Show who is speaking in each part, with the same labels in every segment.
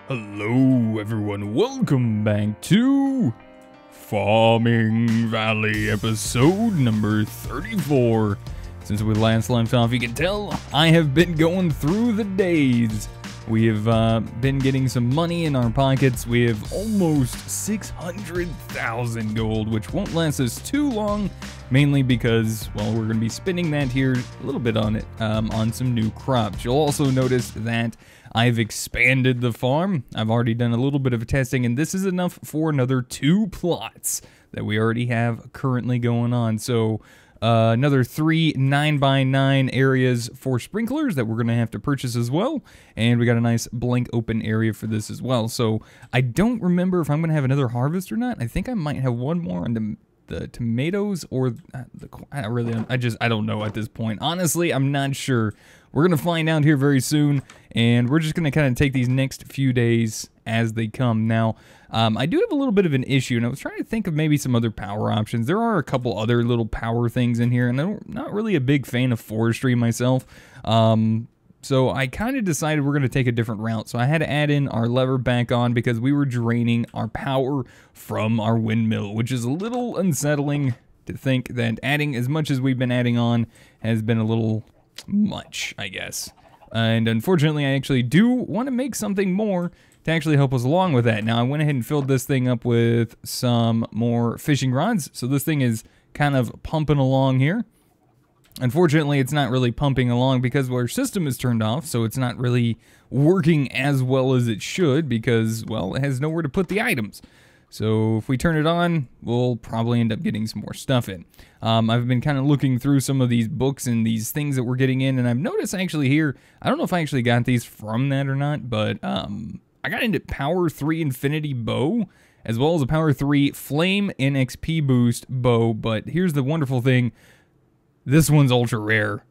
Speaker 1: Hello everyone, welcome back to Farming Valley episode number 34. Since we last left off, you can tell I have been going through the days. We have been getting some money in our pockets. We have almost 600,000 gold, which won't last us too long, mainly because, well, we're going to be spending that here a little bit on it, on some new crops. You'll also notice that I've expanded the farm. I've already done a little bit of testing, and this is enough for another 2 plots that we already have currently going on. So another 3 9x9 areas for sprinklers that we're going to have to purchase as well. And we got a nice blank open area for this as well. So I don't remember if I'm going to have another harvest or not. I think I might have one more on the tomatoes or I don't know at this point. Honestly, I'm not sure. We're going to find out here very soon, and we're just going to kind of take these next few days as they come. Now, I do have a little bit of an issue, and I was trying to think of maybe some other power options. There are a couple other little power things in here, and I'm not really a big fan of forestry myself. So I kind of decided we're going to take a different route. So I had to add in our lever back on because we were draining our power from our windmill, which is a little unsettling to think that adding as much as we've been adding on has been a little much, I guess. And unfortunately, I actually do want to make something more to actually help us along with that. Now, I went ahead and filled this thing up with some more fishing rods. So this thing is kind of pumping along here. Unfortunately, it's not really pumping along because our system is turned off, so it's not really working as well as it should because, well, it has nowhere to put the items. So if we turn it on, we'll probably end up getting some more stuff in. I've been kind of looking through some of these books and these things that we're getting in, and I've noticed actually here, I don't know if I actually got these from that or not, but I got into Power 3 Infinity Bow, as well as a Power 3 Flame NXP Boost Bow, but here's the wonderful thing. This one's ultra rare.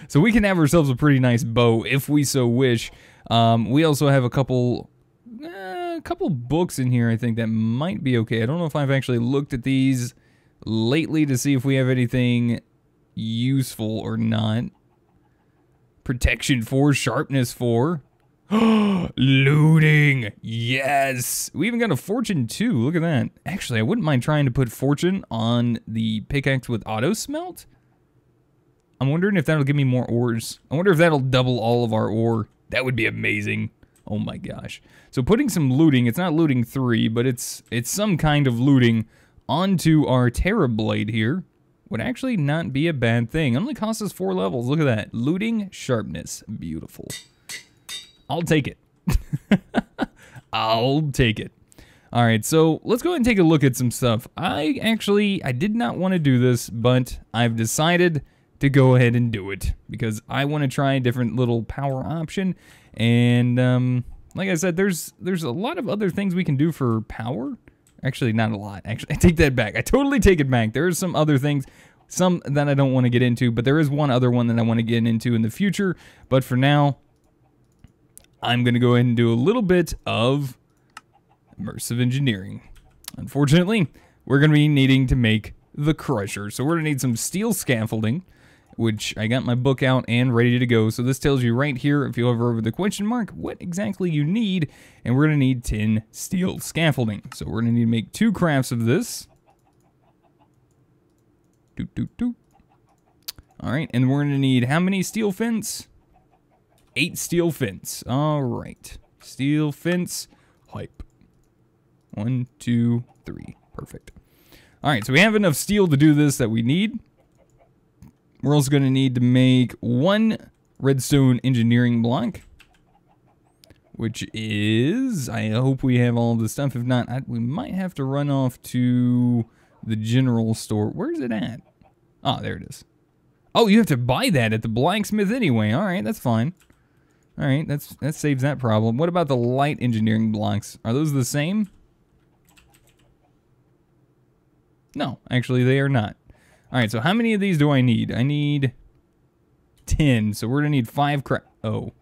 Speaker 1: So we can have ourselves a pretty nice bow if we so wish. We also have a couple books in here I think that might be okay. I don't know if I've actually looked at these lately to see if we have anything useful or not. Protection 4, sharpness 4. Looting! Yes! We even got a fortune 2. Look at that. Actually, I wouldn't mind trying to put fortune on the pickaxe with auto smelt. I'm wondering if that'll give me more ores. I wonder if that'll double all of our ore. That would be amazing. Oh my gosh. So putting some looting, it's not looting 3, but it's some kind of looting onto our Terra Blade here would actually not be a bad thing. It only costs us 4 levels. Look at that. Looting, sharpness. Beautiful. I'll take it. I'll take it. All right, so let's go ahead and take a look at some stuff. I did not want to do this, but I've decided to go ahead and do it because I want to try a different little power option. And like I said, there's a lot of other things we can do for power. Actually, not a lot. Actually, I take that back. I totally take it back. There are some other things, some that I don't want to get into, but there is one other one that I want to get into in the future. But for now, I'm going to go ahead and do a little bit of immersive engineering. Unfortunately, we're going to be needing to make the crusher. So we're going to need some steel scaffolding, which I got my book out and ready to go. So this tells you right here, if you hover over the question mark, what exactly you need. And we're going to need 10 steel scaffolding. So we're going to need to make 2 crafts of this. All right, and we're going to need how many steel fence? 8 steel fence. All right. Steel fence. Hype. 1, 2, 3. Perfect. All right, so we have enough steel to do this that we need. We're also going to need to make 1 redstone engineering block, which is, I hope we have all of the stuff. If not, we might have to run off to the general store. Where's it at? Oh, there it is. Oh, you have to buy that at the blacksmith anyway. All right, that's fine. All right, that saves that problem. What about the light engineering blocks? Are those the same? No, actually they are not. All right, so how many of these do I need? I need 10, so we're gonna need 5 oh.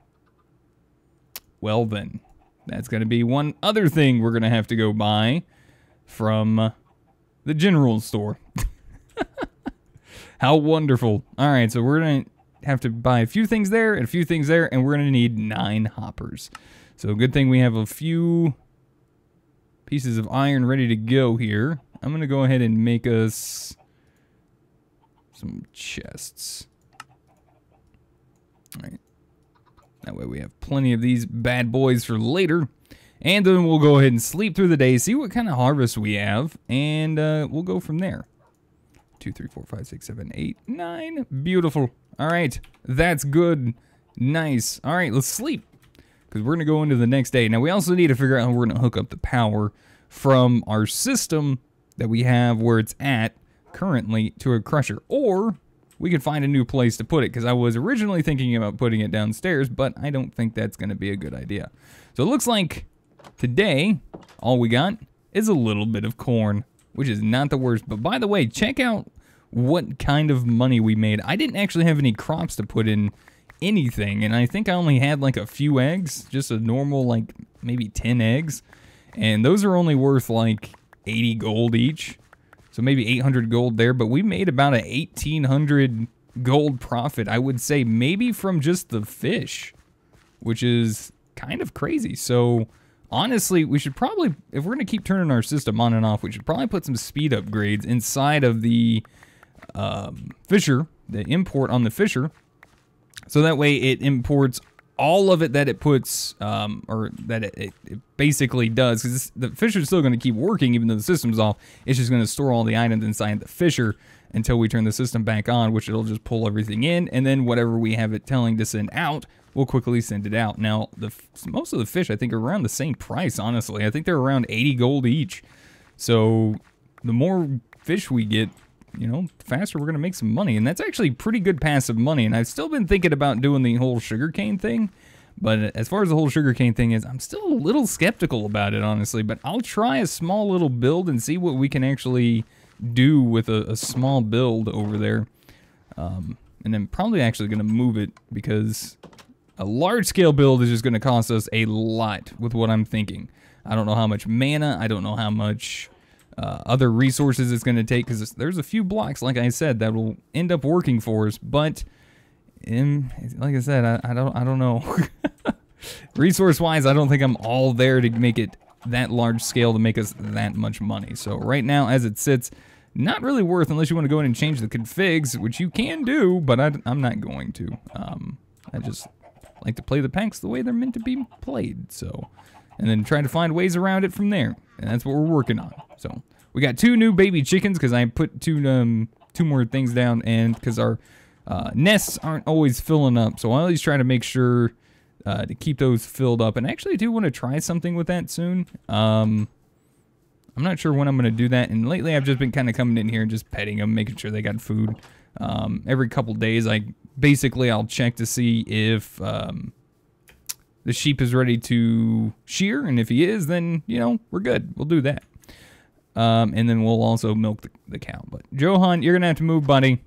Speaker 1: Well then, that's gonna be one other thing we're gonna have to go buy from the general store. How wonderful. All right, so we're gonna have to buy a few things there and a few things there, and we're going to need 9 hoppers. So good thing we have a few pieces of iron ready to go here. I'm going to go ahead and make us some chests. All right. That way we have plenty of these bad boys for later. And then we'll go ahead and sleep through the day, see what kind of harvest we have, and we'll go from there. 2, 3, 4, 5, 6, 7, 8, 9. Beautiful. All right. That's good. Nice. All right, let's sleep, because we're going to go into the next day. Now, we also need to figure out how we're going to hook up the power from our system that we have where it's at currently to a crusher. Or we could find a new place to put it, because I was originally thinking about putting it downstairs, but I don't think that's going to be a good idea. So it looks like today, all we got is a little bit of corn, which is not the worst. But by the way, check out what kind of money we made. I didn't actually have any crops to put in anything, and I think I only had like a few eggs, just a normal, like maybe 10 eggs, and those are only worth like 80 gold each. So maybe 800 gold there, but we made about a 1,800 gold profit, I would say, maybe from just the fish, which is kind of crazy. So honestly, we should probably, if we're going to keep turning our system on and off, we should probably put some speed upgrades inside of the fisher, the import on the fisher, so that way it imports all of it that it puts, or that it basically does, because the fisher's still going to keep working even though the system's off. It's just going to store all the items inside the fisher until we turn the system back on, which it'll just pull everything in, and then whatever we have it telling to send out, we'll quickly send it out. Now, most of the fish, I think, are around the same price, honestly. I think they're around 80 gold each. So the more fish we get, you know, the faster we're going to make some money. And that's actually pretty good passive money. And I've still been thinking about doing the whole sugarcane thing. But as far as the whole sugarcane thing is, I'm still a little skeptical about it, honestly. But I'll try a small little build and see what we can actually do with a small build over there. And then probably actually going to move it, because a large-scale build is just going to cost us a lot with what I'm thinking. I don't know how much mana. I don't know how much other resources it's going to take, because there's a few blocks, like I said, that will end up working for us. But like I said, I don't know. Resource-wise, I don't think I'm all there to make it that large scale to make us that much money. So right now, as it sits, not really worth, unless you want to go in and change the configs, which you can do, but I'm not going to. I just like to play the packs the way they're meant to be played. So, and then try to find ways around it from there. And that's what we're working on. So we got 2 new baby chickens, because I put 2 more things down, and because our nests aren't always filling up. So I always try to make sure to keep those filled up. And I actually do want to try something with that soon. I'm not sure when I'm going to do that. And lately I've just been kind of coming in here and just petting them, making sure they got food. Every couple days I'll check to see if the sheep is ready to shear, and if he is, then, you know, we're good. We'll do that. And then we'll also milk the cow. But Johan, you're going to have to move, buddy.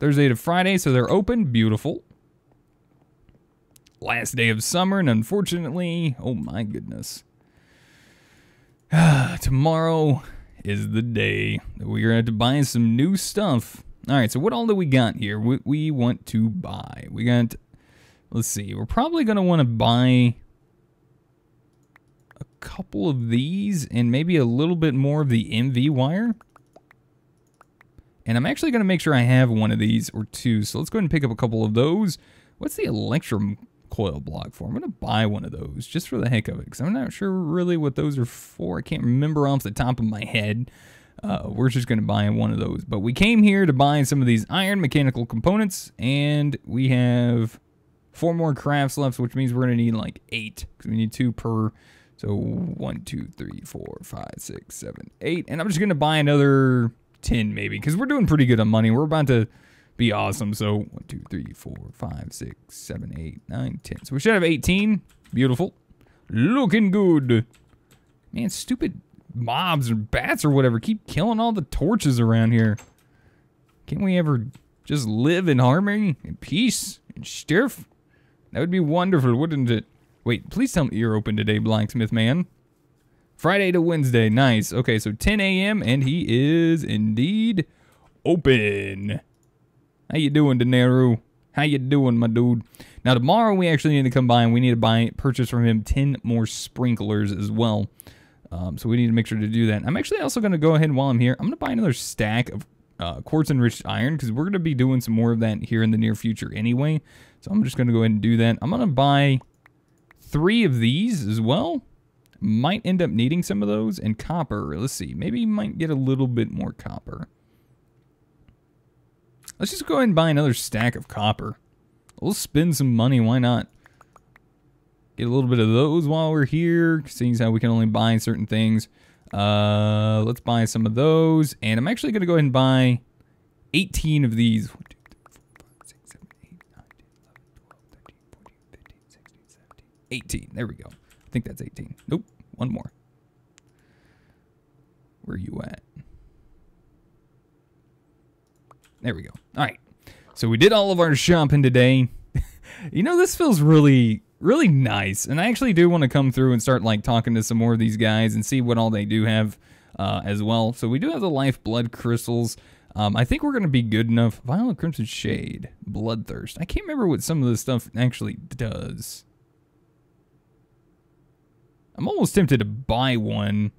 Speaker 1: Thursday to Friday, so they're open. Beautiful. Last day of summer, and unfortunately, oh my goodness. Tomorrow is the day that we're going to have to buy some new stuff. All right, so what all do we got here? We want to buy. We got, let's see, we're probably going to want to buy a couple of these and maybe a little bit more of the MV wire. And I'm actually going to make sure I have one of these or 2. So let's go ahead and pick up a couple of those. What's the electrum coil block for? I'm going to buy one of those just for the heck of it, because I'm not sure really what those are for. I can't remember off the top of my head. We're just going to buy one of those. But we came here to buy some of these iron mechanical components, and we have 4 more crafts left, which means we're going to need like 8, because we need 2 per. So 1, 2, 3, 4, 5, 6, 7, 8. And I'm just going to buy another 10 maybe, because we're doing pretty good on money. We're about to be awesome. So 1, 2, 3, 4, 5, 6, 7, 8, 9, 10. So we should have 18. Beautiful. Looking good. Man, stupid mobs or bats or whatever keep killing all the torches around here. Can't we ever just live in harmony and peace and stuff? That would be wonderful, wouldn't it? Wait, please tell me you're open today, Blacksmith Man. Friday to Wednesday. Nice. Okay, so 10 a.m. and he is indeed open. How you doing, Dinero? How you doing, my dude? Now, tomorrow we actually need to come by and we need to purchase from him 10 more sprinklers as well. So we need to make sure to do that. I'm actually also going to go ahead and while I'm here, I'm going to buy another stack of quartz-enriched iron because we're going to be doing some more of that here in the near future anyway. So I'm just going to go ahead and do that. I'm going to buy 3 of these as well. Might end up needing some of those. And copper, let's see. Maybe you might get a little bit more copper. Let's just go ahead and buy another stack of copper. We'll spend some money, why not? Get a little bit of those while we're here, seeing as how we can only buy certain things. Let's buy some of those. And I'm actually going to go ahead and buy 18 of these. 1, 2, 3, 4, 5, 6, 7, 8, 9, 10, 11, 12, 13, 14, 15, 16, 17, 18. There we go. I think that's 18. Nope, one more. Where are you at? There we go. All right. So we did all of our shopping today. You know, this feels really nice. And I actually do want to come through and start like talking to some more of these guys and see what all they do have as well. So we do have the lifeblood crystals. I think we're going to be good enough. Violet Crimson Shade. Bloodthirst. I can't remember what some of this stuff actually does. I'm almost tempted to buy one.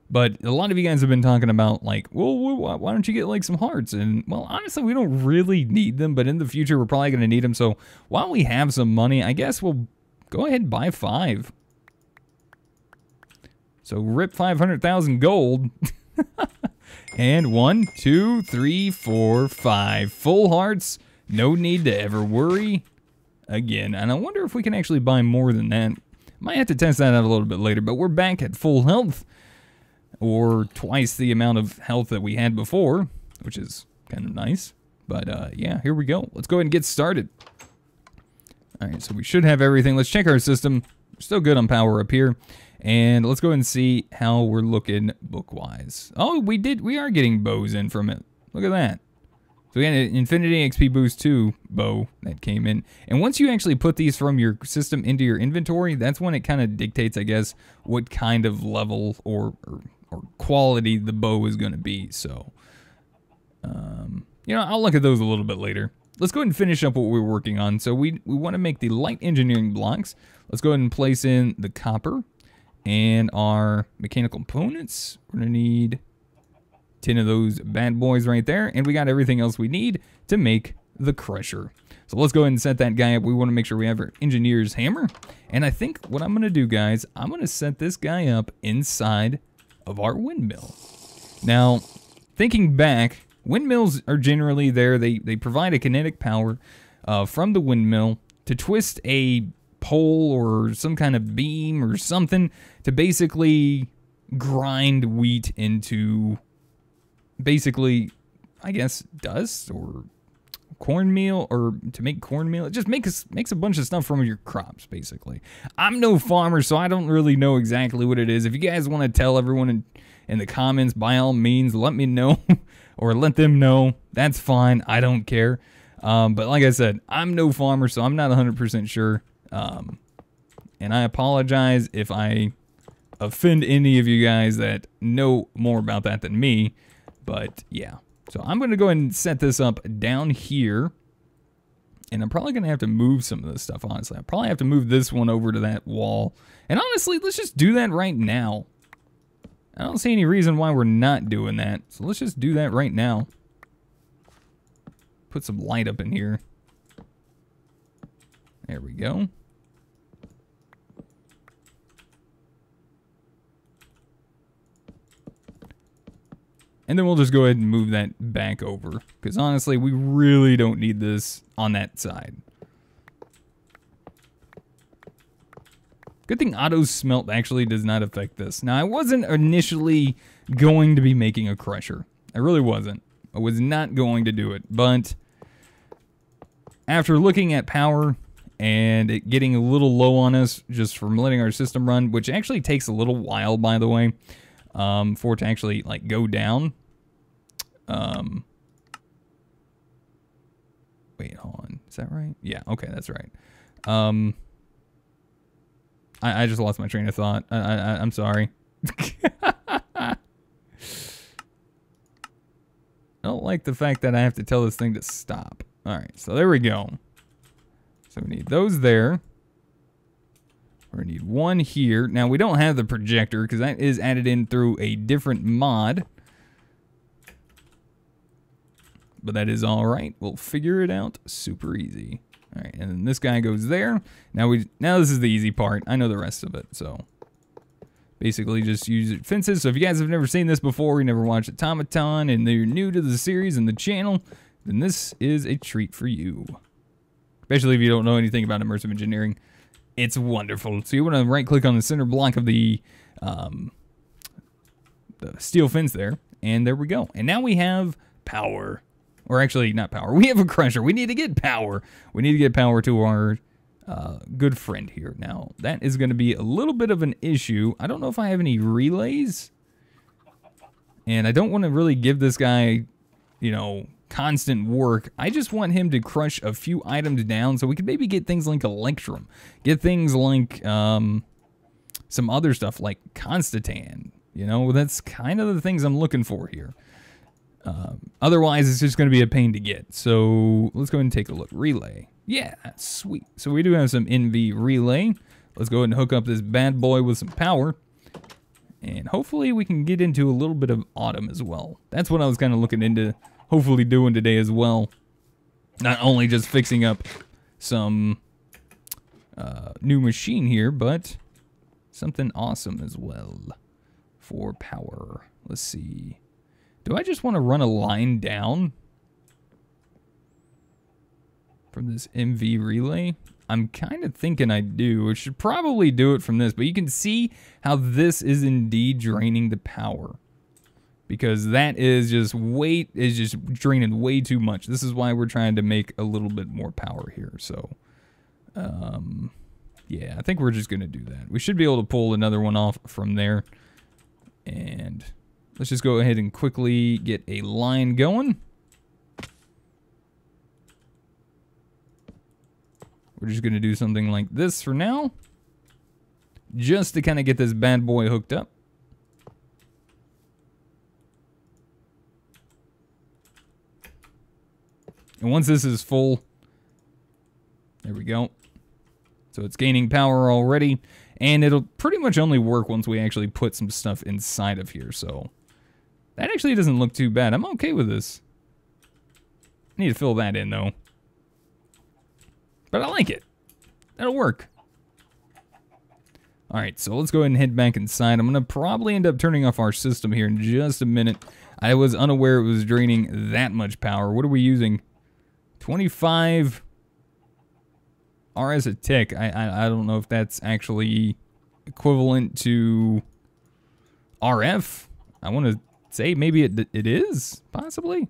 Speaker 1: But a lot of you guys have been talking about, like, well, why don't you get, like, some hearts? And, well, honestly, we don't really need them, but in the future, we're probably going to need them. So while we have some money, I guess we'll go ahead and buy 5. So rip 500,000 gold. And 1, 2, 3, 4, 5. Full hearts. No need to ever worry again. And I wonder if we can actually buy more than that. Might have to test that out a little bit later, but we're back at full health. Or twice the amount of health that we had before, which is kind of nice. But yeah, here we go. Let's go ahead and get started. All right, so we should have everything. Let's check our system. We're still good on power up here. And let's go ahead and see how we're looking book-wise. Oh, we are getting bows in from it. Look at that. So we got an Infinity XP Boost 2 bow that came in. And once you actually put these from your system into your inventory, that's when it kind of dictates, I guess, what kind of level or quality the bow is going to be. So, you know, I'll look at those a little bit later. Let's go ahead and finish up what we're working on. So we want to make the light engineering blocks. Let's go ahead and place in the copper and our mechanical components. We're going to need 10 of those bad boys right there. And we got everything else we need to make the crusher. So let's go ahead and set that guy up. We want to make sure we have our engineer's hammer. And I think what I'm going to do, guys, I'm going to set this guy up inside of our windmill. Now, thinking back, windmills are generally there. They provide a kinetic power from the windmill to twist a pole or some kind of beam or something to basically grind wheat into basically, I guess, dust or cornmeal, or to make cornmeal. It just makes a bunch of stuff from your crops, basically. I'm no farmer, so I don't really know exactly what it is. If you guys want to tell everyone in the comments, by all means, let me know, or let them know. That's fine. I don't care. But like I said, I'm no farmer, so I'm not 100% sure. And I apologize if I offend any of you guys that know more about that than me. But yeah. So I'm going to go ahead and set this up down here. And I'm probably going to have to move some of this stuff, honestly. I probably have to move this one over to that wall. And honestly, let's just do that right now. I don't see any reason why we're not doing that. So let's just do that right now. Put some light up in here. There we go. And then we'll just go ahead and move that back over. Because honestly, we really don't need this on that side. Good thing auto smelt actually does not affect this. Now, I wasn't initially going to be making a crusher. I really wasn't. I was not going to do it. But after looking at power and it getting a little low on us just from letting our system run, which actually takes a little while, by the way, for it to actually like go down. Wait, hold on. Is that right? Yeah, okay, that's right. I just lost my train of thought. I'm sorry. I don't like the fact that I have to tell this thing to stop. Alright, so there we go. So we need those there. We need one here. Now, we don't have the projector because that is added in through a different mod. But that is alright. We'll figure it out super easy. Alright, and then this guy goes there. Now this is the easy part. I know the rest of it, so... Basically, just use fences. So if you guys have never seen this before, you never watched Automaton, and you're new to the series and the channel, then this is a treat for you. Especially if you don't know anything about immersive engineering. It's wonderful. So you want to right-click on the center block of the steel fence there, and there we go. And now we have power. Or actually, not power. We have a crusher. We need to get power. We need to get power to our... good friend here. Now, that is going to be a little bit of an issue. I don't know if I have any relays. And I don't want to really give this guy, you know, constant work. I just want him to crush a few items down so we could maybe get things like Electrum. Get things like some other stuff like Constantan. You know, that's kind of the things I'm looking for here. Otherwise, it's just going to be a pain to get. So, let's go ahead and take a look. Relay. Yeah, sweet. So we do have some NV relay. Let's go ahead and hook up this bad boy with some power. And hopefully we can get into a little bit of autumn as well. That's what I was kind of looking into hopefully doing today as well. Not only just fixing up some new machine here, but something awesome as well for power. Let's see. Do I just want to run a line down from this MV relay? I'm kind of thinking I do. I should probably do it from this, but you can see how this is indeed draining the power. Because that is just draining way too much. This is why we're trying to make a little bit more power here. So, yeah, I think we're just going to do that. We should be able to pull another one off from there. And let's just go ahead and quickly get a line going. We're just going to do something like this for now. Just to kind of get this bad boy hooked up. And once this is full, there we go. So it's gaining power already. And it'll pretty much only work once we actually put some stuff inside of here. So that actually doesn't look too bad. I'm okay with this. I need to fill that in though. But I like it. That'll work. Alright, so let's go ahead and head back inside. I'm going to probably end up turning off our system here in just a minute. I was unaware it was draining that much power. What are we using? 25 RS a tick. I don't know if that's actually equivalent to RF. I want to say maybe it is, possibly.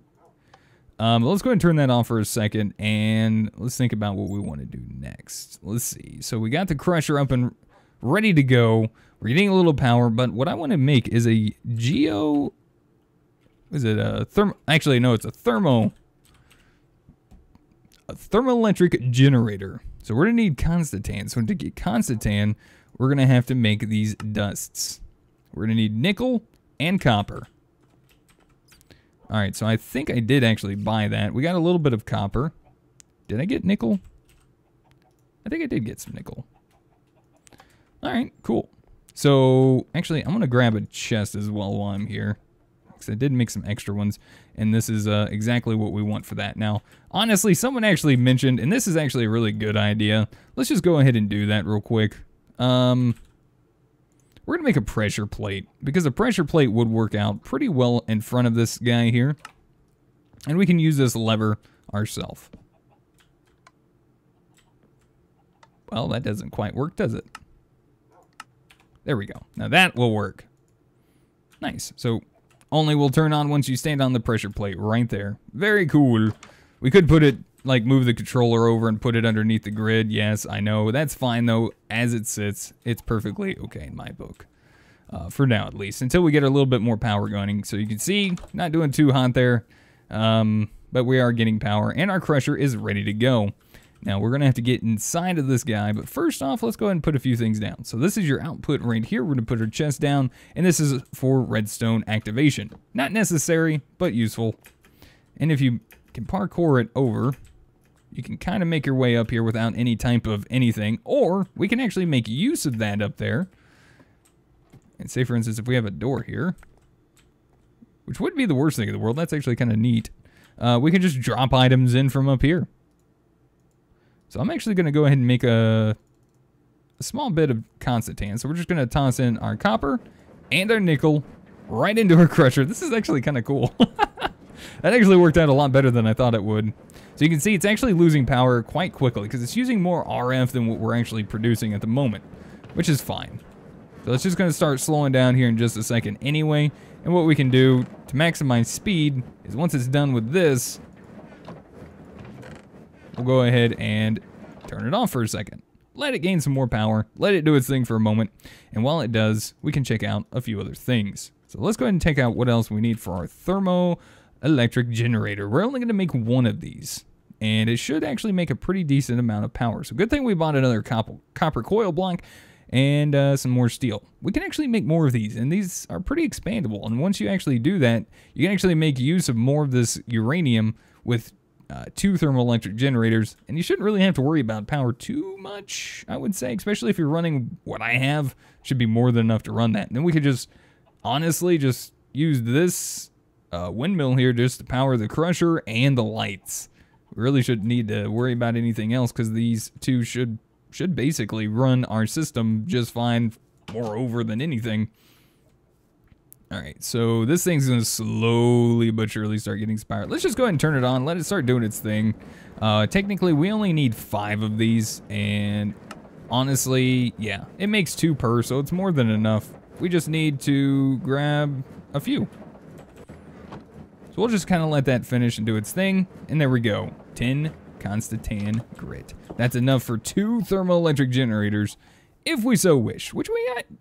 Speaker 1: Let's go ahead and turn that off for a second, and let's think about what we want to do next. Let's see. So we got the crusher up and ready to go. We're getting a little power, but what I want to make is a geo... Is it a Actually, no, it's a thermoelectric generator. So we're going to need Constantan. So to get Constantan, we're going to have to make these dusts. We're going to need nickel and copper. Alright, so I think I did actually buy that. We got a little bit of copper. Did I get nickel? I think I did get some nickel. Alright, cool. So, actually, I'm going to grab a chest as well while I'm here. Because I did make some extra ones. And this is exactly what we want for that. Now, honestly, someone actually mentioned, and this is actually a really good idea. Let's just go ahead and do that real quick. We're going to make a pressure plate, because a pressure plate would work out pretty well in front of this guy here. And we can use this lever ourselves. Well, that doesn't quite work, does it? There we go. Now that will work. Nice. So, only will turn on once you stand on the pressure plate right there. Very cool. We could put it, like, move the controller over and put it underneath the grid. Yes, I know. That's fine, though. As it sits, it's perfectly okay in my book. For now, at least. Until we get a little bit more power going. So you can see, not doing too hot there. But we are getting power. And our crusher is ready to go. Now, we're going to have to get inside of this guy. But first off, let's go ahead and put a few things down. So this is your output right here. We're going to put our chest down. And this is for redstone activation. Not necessary, but useful. And if you can parkour it over, you can kind of make your way up here without any type of anything. Or we can actually make use of that up there. And say, for instance, if we have a door here, which wouldn't be the worst thing in the world. That's actually kind of neat. We can just drop items in from up here. So I'm actually going to go ahead and make a small bit of constantan. So we're just going to toss in our copper and our nickel right into our crusher. This is actually kind of cool. That actually worked out a lot better than I thought it would. So you can see it's actually losing power quite quickly because it's using more RF than what we're actually producing at the moment, which is fine. So it's just going to start slowing down here in just a second anyway. And what we can do to maximize speed is once it's done with this, we'll go ahead and turn it off for a second. Let it gain some more power, let it do its thing for a moment, and while it does, we can check out a few other things. So let's go ahead and check out what else we need for our thermoelectric generator. We're only going to make one of these, and it should actually make a pretty decent amount of power. So good thing we bought another copper coil block and some more steel. We can actually make more of these, and these are pretty expandable, and once you actually do that, you can actually make use of more of this uranium with 2 thermoelectric generators, and you shouldn't really have to worry about power too much, I would say, especially if you're running what I have. Should be more than enough to run that. And then we could just, honestly, just use this windmill here just to power the crusher and the lights. We really shouldn't need to worry about anything else because these two should basically run our system just fine, moreover than anything. Alright, so this thing's going to slowly but surely start getting spiral. Let's just go ahead and turn it on, let it start doing its thing. Technically, we only need 5 of these, and honestly, yeah, it makes 2 per, so it's more than enough. We just need to grab a few. So we'll just kind of let that finish and do its thing, and there we go. 10 constantan grit. That's enough for 2 thermoelectric generators, if we so wish, which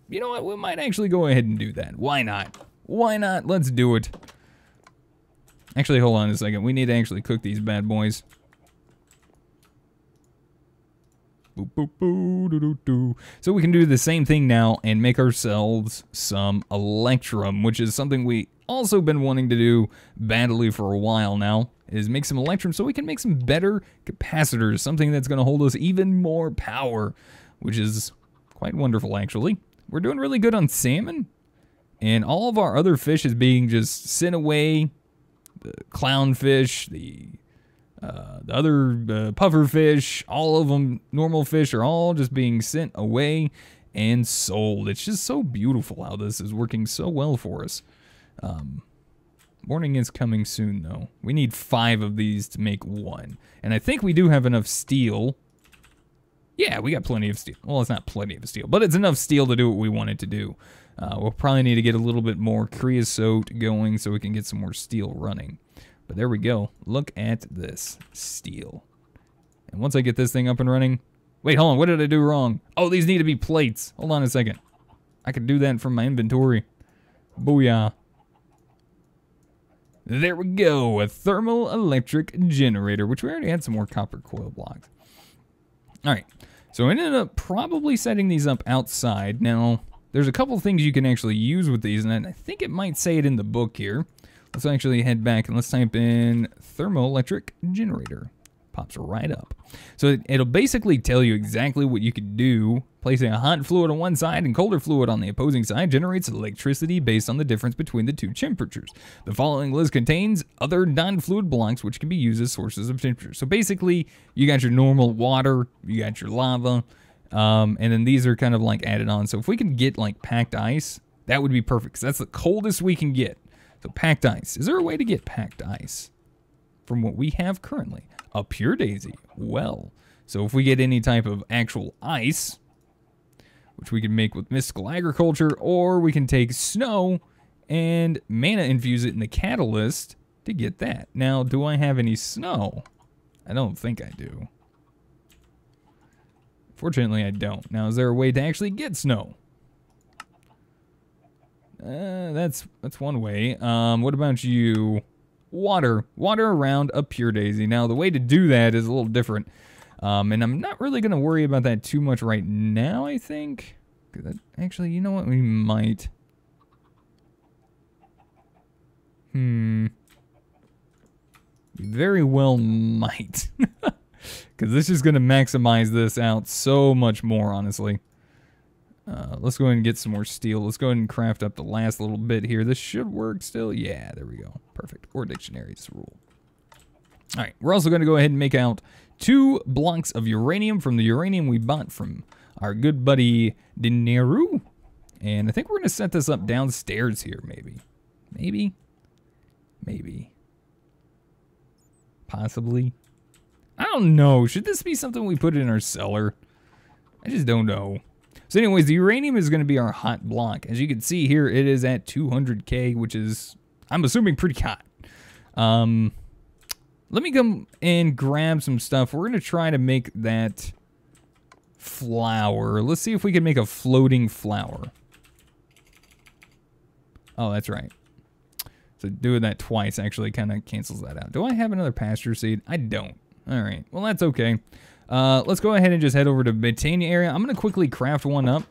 Speaker 1: you know what, we might actually go ahead and do that. Why not? Why not? Let's do it. Actually, hold on a second. We need to actually cook these bad boys. Boop, boop, boo, doo, doo, doo. So we can do the same thing now and make ourselves some electrum, which is something we also been wanting to do badly for a while now, is make some electrum so we can make some better capacitors, something that's going to hold us even more power, which is quite wonderful, actually. We're doing really good on salmon, and all of our other fish is being just sent away. The clownfish, the other puffer fish, all of them, normal fish, are all just being sent away and sold. It's just so beautiful how this is working so well for us. Morning is coming soon, though. We need 5 of these to make 1, and I think we do have enough steel. Yeah, we got plenty of steel. Well, it's not plenty of steel, but it's enough steel to do what we wanted to do. We'll probably need to get a little bit more creosote going so we can get some more steel running. But there we go. Look at this steel. And once I get this thing up and running... Wait, hold on. What did I do wrong? Oh, these need to be plates. Hold on a second. I could do that from my inventory. Booyah. There we go. A thermoelectric generator, which we already had some more copper coil blocks. Alright, so I ended up probably setting these up outside. Now, there's a couple things you can actually use with these, and I think it might say it in the book here. Let's actually head back and let's type in thermoelectric generator. Pops right up. So it'll basically tell you exactly what you could do. Placing a hot fluid on one side and colder fluid on the opposing side generates electricity based on the difference between the 2 temperatures. The following list contains other non-fluid blocks which can be used as sources of temperature. So basically, you got your normal water, you got your lava, and then these are kind of like added on. So if we can get like packed ice, that would be perfect, because that's the coldest we can get. So packed ice. Is there a way to get packed ice from what we have currently? A pure daisy. Well, so if we get any type of actual ice, which we can make with mystical agriculture, or we can take snow and mana infuse it in the catalyst to get that. Now, do I have any snow? I don't think I do. Fortunately, I don't. Now, is there a way to actually get snow? That's one way. What about you? Water around a pure daisy. Now, the way to do that is a little different. And I'm not really going to worry about that too much right now, I think. Actually, you know what? We might. Very well might. Because this is going to maximize this out so much more, honestly. Let's go ahead and get some more steel. Let's go ahead and craft up the last little bit here. This should work still. Yeah, there we go. Perfect. Or dictionaries rule. All right, we're also going to go ahead and make out 2 blocks of uranium from the uranium we bought from our good buddy Dineru. And I think we're going to set this up downstairs here, maybe. Maybe. Possibly. I don't know. Should this be something we put in our cellar? I just don't know. So anyways, the uranium is going to be our hot block. As you can see here, it is at 200K, which is, I'm assuming, pretty hot. Let me come and grab some stuff. We're going to try to make that flour. Let's see if we can make a floating flour. Oh, that's right. So doing that twice actually kind of cancels that out. Do I have another pasture seed? I don't. All right. Well, that's okay. Let's go ahead and just head over to Britannia area. I'm going to quickly craft one up.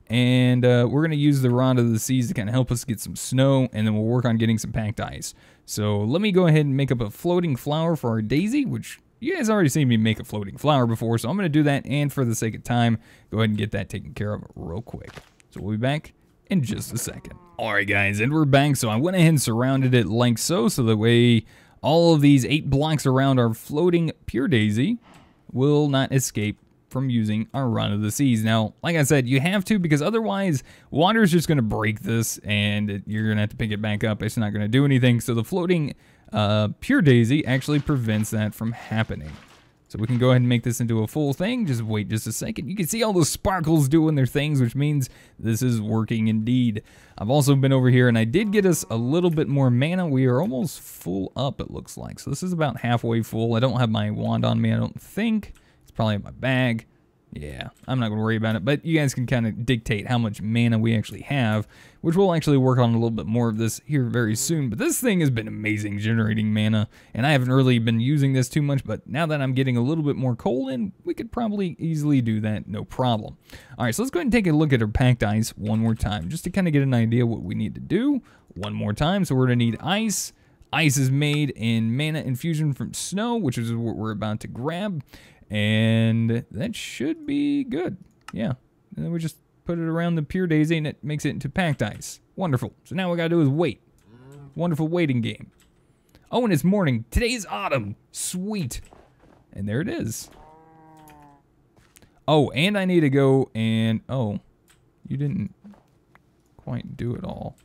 Speaker 1: And we're going to use the Rod of the Seas to kind of help us get some snow. And then we'll work on getting some packed ice. So let me go ahead and make up a floating flour for our daisy, which you guys already seen me make a floating flour before. So I'm going to do that. And for the sake of time, go ahead and get that taken care of real quick. So we'll be back in just a second. Alright guys, and we're back. So I went ahead and surrounded it like so that way all of these 8 blocks around our floating pure daisy will not escape from using our Rod of the Seas. Now, like I said, you have to, because otherwise water is just going to break this and you're going to have to pick it back up. It's not going to do anything. So the floating pure daisy actually prevents that from happening. So we can go ahead and make this into a full thing. Just wait just a second. You can see all those sparkles doing their things, which means this is working indeed. I've also been over here, and I did get us a little bit more mana. We are almost full up, it looks like. So this is about halfway full. I don't have my wand on me, I don't think. It's probably in my bag. Yeah, I'm not going to worry about it, but you guys can kind of dictate how much mana we actually have, which we'll actually work on a little bit more of this here very soon. But this thing has been amazing generating mana, and I haven't really been using this too much, but now that I'm getting a little bit more coal in, we could probably easily do that, no problem. All right, so let's go ahead and take a look at our packed ice one more time, just to kind of get an idea what we need to do one more time. So we're going to need ice. Ice is made in mana infusion from snow, which is what we're about to grab. And that should be good. Yeah. And then we just put it around the pure daisy and it makes it into packed ice. Wonderful. So now what we gotta do is wait. Wonderful waiting game. Oh, and it's morning. Today's autumn. Sweet. And there it is. Oh, and I need to go and... Oh, you didn't quite do it all.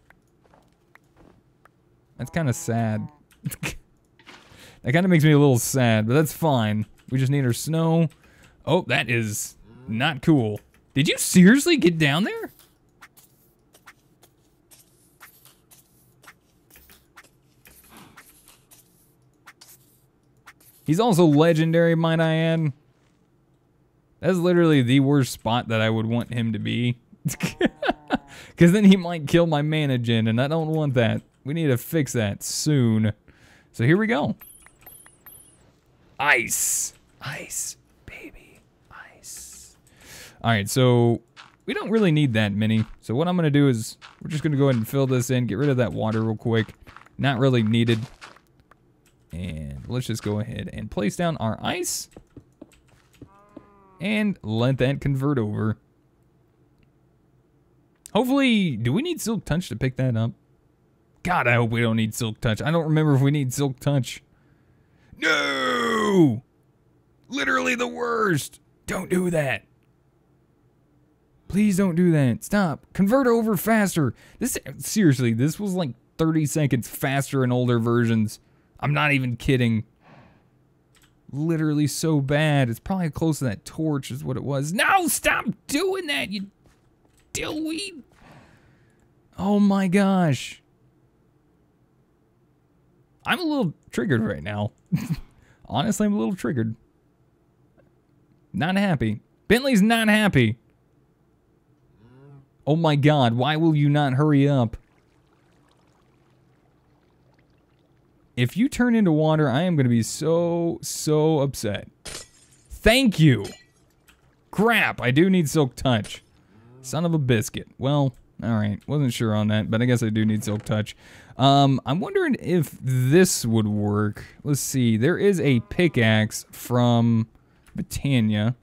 Speaker 1: That's kind of sad. That kind of makes me a little sad, but that's fine. We just need our snow. Oh, that is not cool. Did you seriously get down there? He's also legendary, might I add. That's literally the worst spot that I would want him to be. Because then he might kill my mana gen, and I don't want that. We need to fix that soon. So here we go. Ice. Ice, baby, ice. All right, so we don't really need that many. So what I'm going to do is we're just going to go ahead and fill this in, get rid of that water real quick. Not really needed. And let's just go ahead and place down our ice. And let that convert over. Hopefully, do we need Silk Touch to pick that up? God, I hope we don't need Silk Touch. I don't remember if we need Silk Touch. No! Literally the worst. Don't do that. Please don't do that. Stop. Convert over faster. This seriously, this was like 30 seconds faster in older versions. I'm not even kidding. Literally so bad. It's probably close to that torch is what it was. No, stop doing that, you dillweed. Oh my gosh. I'm a little triggered right now. Honestly, I'm a little triggered. Not happy. Bentley's not happy. Oh my god, why will you not hurry up? If you turn into water, I am going to be so upset. Thank you. Crap, I do need Silk Touch. Son of a biscuit. Well, Alright, wasn't sure on that, but I guess I do need Silk Touch. I'm wondering if this would work. Let's see, there is a pickaxe from Britannia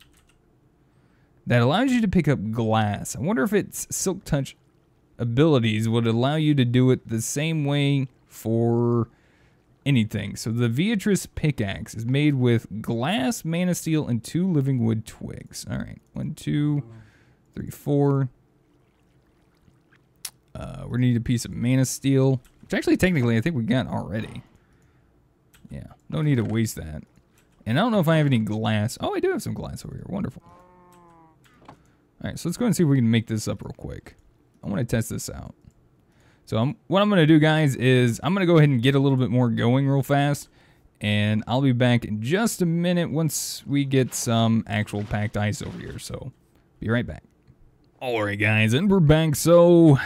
Speaker 1: that allows you to pick up glass. I wonder if its Silk Touch abilities would allow you to do it the same way for anything. So the Beatrice pickaxe is made with glass, mana steel, and 2 living wood twigs. Alright, 1, 2, 3, 4. We need a piece of mana steel, which actually technically I think we got already. Yeah, no need to waste that. And I don't know if I have any glass. Oh, I do have some glass over here. Wonderful. Alright, so let's go and see if we can make this up real quick. I want to test this out. So what I'm going to do, guys, is I'm going to go ahead and get a little bit more going real fast. And I'll be back in just a minute once we get some actual packed ice over here. So, be right back. Alright, guys, and we're back. So,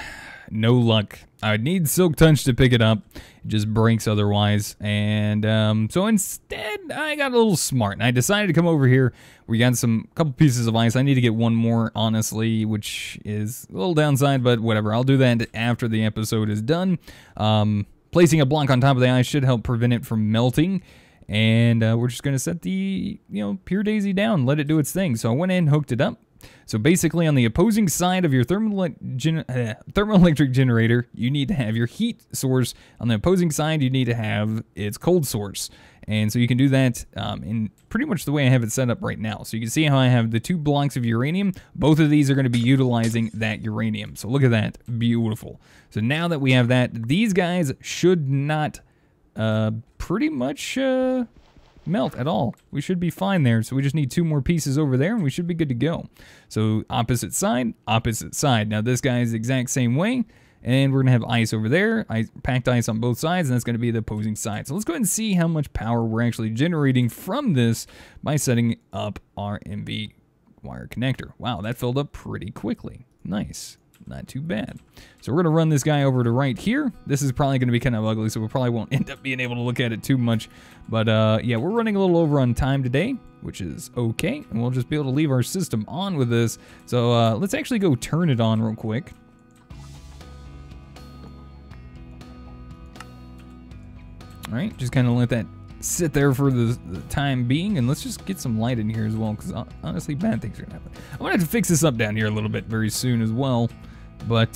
Speaker 1: no luck. I need Silk Touch to pick it up. It just breaks otherwise. And so instead, I got a little smart. And I decided to come over here. We got couple pieces of ice. I need to get one more, honestly, which is a little downside, but whatever. I'll do that after the episode is done. Placing a block on top of the ice should help prevent it from melting. And we're just going to set the, Pure Daisy down, let it do its thing. So I went in and hooked it up. So basically on the opposing side of your thermoelectric generator, you need to have your heat source. On the opposing side, you need to have its cold source. And so you can do that in pretty much the way I have it set up right now. So you can see how I have the 2 blocks of uranium. Both of these are going to be utilizing that uranium. So look at that. Beautiful. So now that we have that, these guys should not pretty much melt at all. We should be fine there. So we just need 2 more pieces over there and we should be good to go. So opposite side, opposite side. Now this guy is the exact same way. And we're going to have ice over there, packed ice on both sides, and that's going to be the opposing side. So let's go ahead and see how much power we're actually generating from this by setting up our MV wire connector. Wow, that filled up pretty quickly. Nice. Not too bad. So we're going to run this guy over to right here. This is probably going to be kind of ugly, so we probably won't end up being able to look at it too much. But yeah, we're running a little over on time today, which is okay. And we'll just be able to leave our system on with this. So let's actually go turn it on real quick. Alright, just kind of let that sit there for the time being, and let's just get some light in here as well, because honestly, bad things are going to happen. I'm going to have to fix this up down here a little bit very soon as well, but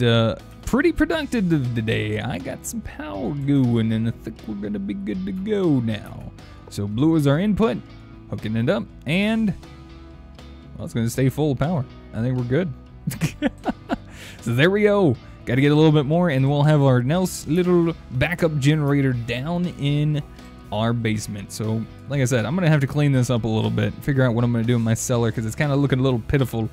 Speaker 1: pretty productive today. I got some power going, and I think we're going to be good to go now. So blue is our input, hooking it up, and well, it's going to stay full of power. I think we're good. So there we go. Got to get a little bit more, and we'll have our nice little backup generator down in our basement. So, like I said, I'm going to have to clean this up a little bit, figure out what I'm going to do in my cellar, because it's kind of looking a little pitiful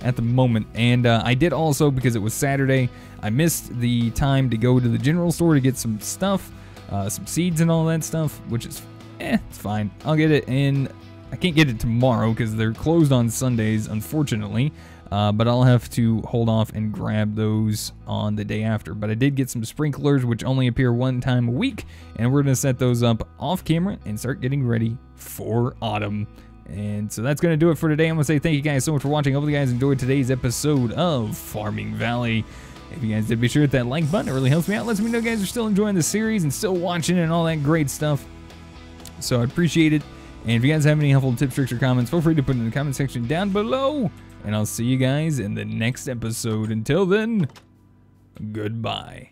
Speaker 1: at the moment. And I did also, because it was Saturday, I missed the time to go to the general store to get some stuff, some seeds and all that stuff, which is, it's fine. I'll get it in. I can't get it tomorrow because they're closed on Sundays, unfortunately. But I'll have to hold off and grab those on the day after. But I did get some sprinklers, which only appear 1 time a week, and we're going to set those up off camera and start getting ready for autumn. And so that's going to do it for today. I'm going to say thank you guys so much for watching. I hope you guys enjoyed today's episode of Farming Valley. If you guys did, be sure to hit that like button. It really helps me out. Lets me know you guys are still enjoying the series and still watching and all that great stuff. So I appreciate it. And if you guys have any helpful tips, tricks, or comments, feel free to put it in the comment section down below. And I'll see you guys in the next episode. Until then, goodbye.